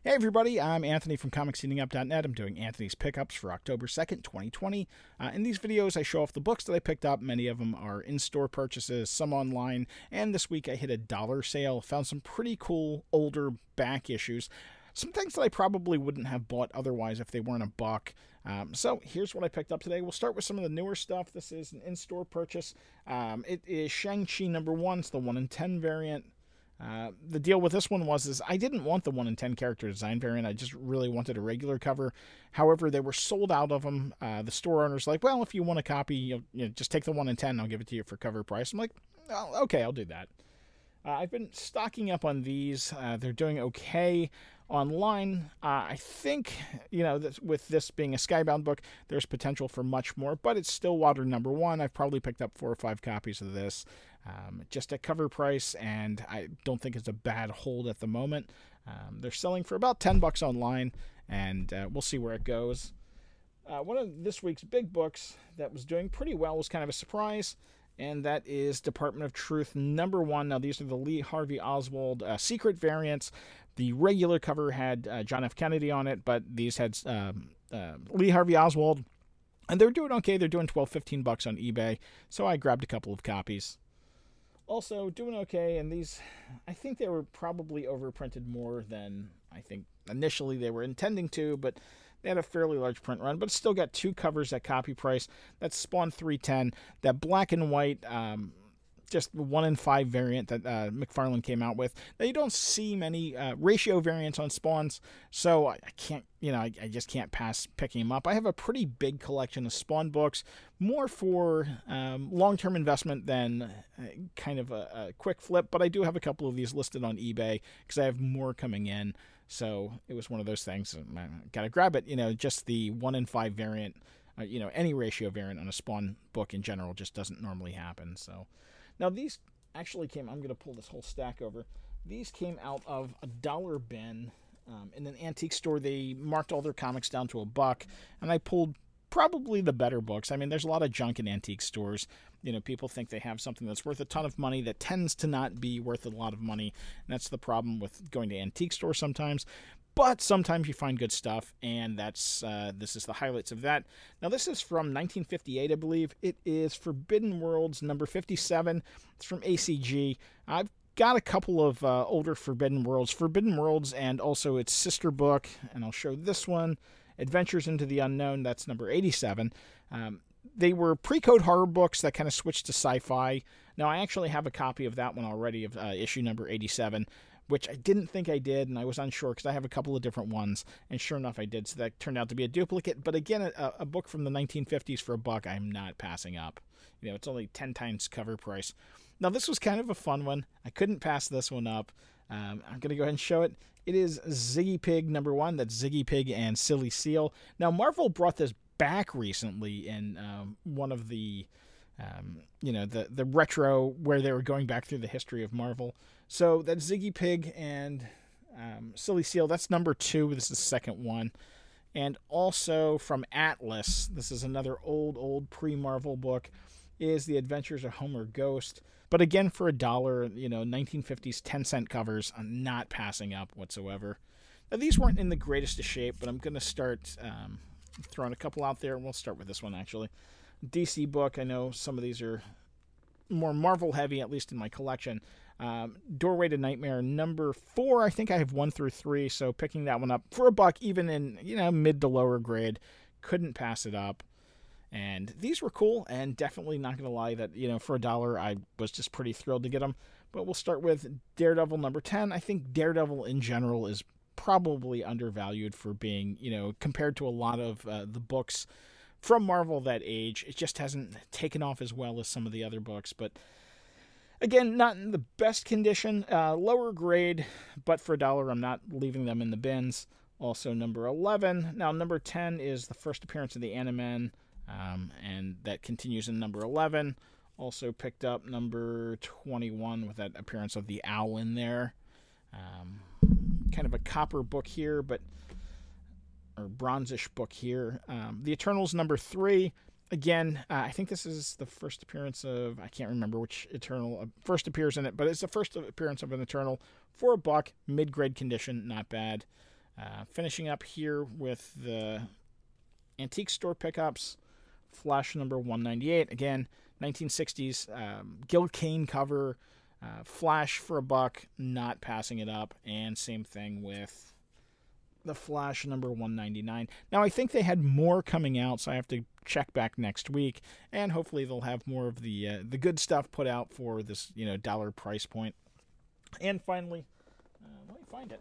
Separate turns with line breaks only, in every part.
Hey everybody, I'm Anthony from ComicsEatingUp.net. I'm doing Anthony's Pickups for October 2nd, 2020. In these videos, I show off the books that I picked up. Many of them are in-store purchases, some online, and this week I hit a dollar sale. Found some pretty cool older back issues. Some things that I probably wouldn't have bought otherwise if they weren't a buck. So here's what I picked up today. We'll start with some of the newer stuff. This is an in-store purchase. It is Shengqi #1. It's the 1 in 10 variant. The deal with this one was I didn't want the 1 in 10 character design variant. I just really wanted a regular cover. However, they were sold out of them. The store owner's like, well, if you want a copy, you know, just take the 1 in 10 and I'll give it to you for cover price. I'm like, oh, okay, I'll do that. I've been stocking up on these. They're doing okay online. I think, you know, with this being a Skybound book, there's potential for much more, but it's Stillwater #1. I've probably picked up 4 or 5 copies of this. Just at cover price, and I don't think it's a bad hold at the moment. They're selling for about $10 online, and we'll see where it goes. One of this week's big books that was doing pretty well was kind of a surprise, and that is Department of Truth #1. Now, these are the Lee Harvey Oswald secret variants. The regular cover had John F. Kennedy on it, but these had Lee Harvey Oswald, and they're doing okay. They're doing $12-15 on eBay, so I grabbed a couple of copies. Also, doing okay, and these, I think they were probably overprinted more than I think initially they were intending to, but they had a fairly large print run, but still got 2 covers at copy price. That's Spawn 310, that black and white, just 1 in 5 variant that McFarlane came out with. Now, you don't see many ratio variants on Spawns, so I can't, you know, I just can't pass picking them up. I have a pretty big collection of Spawn books, more for long-term investment than kind of a quick flip, but I do have a couple of these listed on eBay because I have more coming in, so it was one of those things. I gotta grab it, you know, just the 1 in 5 variant, you know, any ratio variant on a Spawn book in general just doesn't normally happen, so... Now, these actually came, I'm going to pull this whole stack over. These came out of a dollar bin in an antique store. They marked all their comics down to $1, and I pulled probably the better books. I mean, there's a lot of junk in antique stores. You know, people think they have something that's worth a ton of money that tends to not be worth a lot of money, and that's the problem with going to antique stores sometimes. But sometimes you find good stuff, and that's this is the highlights of that. Now, this is from 1958, I believe. It is Forbidden Worlds #57. It's from ACG. I've got a couple of older Forbidden Worlds, and also its sister book, and I'll show this one, Adventures into the Unknown. That's #87. They were pre-code horror books that kind of switched to sci-fi. Now, I actually have a copy of that one already, of issue #87. Which I didn't think I did, and I was unsure because I have a couple of different ones, and sure enough I did, so that turned out to be a duplicate. But again, a book from the 1950s for $1, I'm not passing up. You know, it's only 10 times cover price. Now, this was kind of a fun one. I couldn't pass this one up. I'm going to go ahead and show it. It is Ziggy Pig #1. That's Ziggy Pig and Silly Seal. Now, Marvel brought this back recently in one of the... you know, the retro where they were going back through the history of Marvel. So that's Ziggy Pig and Silly Seal. That's #2. This is the second one. And also from Atlas, this is another old pre-Marvel book, is The Adventures of Homer Ghost. But again, for $1, you know, 1950s 10-cent covers, I'm not passing up whatsoever. Now, these weren't in the greatest of shape, but I'm going to start throwing a couple out there, and we'll start with this one, actually. DC book. I know some of these are more Marvel heavy, at least in my collection. Doorway to Nightmare #4. I think I have 1 through 3, so picking that one up for $1, even in, you know, mid to lower grade, couldn't pass it up. And these were cool, and definitely not going to lie that, you know, for $1, I was just pretty thrilled to get them. But we'll start with Daredevil #10. I think Daredevil in general is probably undervalued for being, you know, compared to a lot of the books from Marvel that age. It just hasn't taken off as well as some of the other books, but again, not in the best condition. Lower grade, but for $1, I'm not leaving them in the bins. Also #11. Now, #10 is the first appearance of the Animen, and that continues in #11. Also picked up #21 with that appearance of the owl in there. Kind of a copper book here, but or bronzish book here. The Eternals #3. Again, I think this is the first appearance of, I can't remember which Eternal first appears in it, but it's the first appearance of an Eternal for $1, mid-grade condition, not bad. Finishing up here with the antique store pickups. Flash number 198. Again, 1960s Gil Kane cover. Flash for $1, not passing it up. And same thing with the Flash number 199. Now, I think they had more coming out, so I have to check back next week. And hopefully they'll have more of the good stuff put out for this, dollar price point. And finally, let me find it.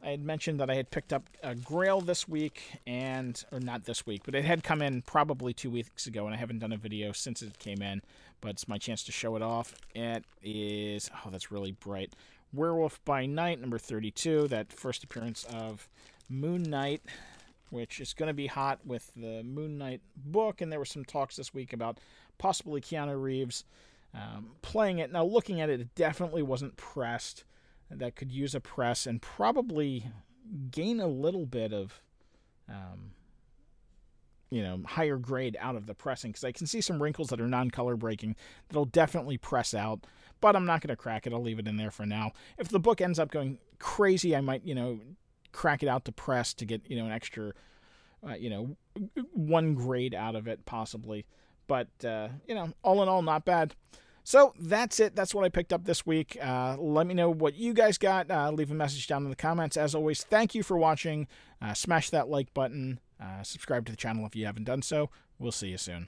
I had mentioned that I had picked up a Grail this week, or not this week, but it had come in probably 2 weeks ago, and I haven't done a video since it came in, but it's my chance to show it off. It is, oh, that's really bright, Werewolf by Night, number 32, that first appearance of Moon Knight, which is going to be hot with the Moon Knight book, and there were some talks this week about possibly Keanu Reeves playing it. Now, looking at it, it definitely wasn't pressed. That could use a press and probably gain a little bit of, higher grade out of the pressing, because I can see some wrinkles that are non-color breaking that'll definitely press out, but I'm not going to crack it. I'll leave it in there for now. If the book ends up going crazy, I might, crack it out to press to get, an extra, 1 grade out of it possibly. But, all in all, not bad. So that's it. That's what I picked up this week. Let me know what you guys got. Leave a message down in the comments. As always, thank you for watching. Smash that like button. Subscribe to the channel if you haven't done so. We'll see you soon.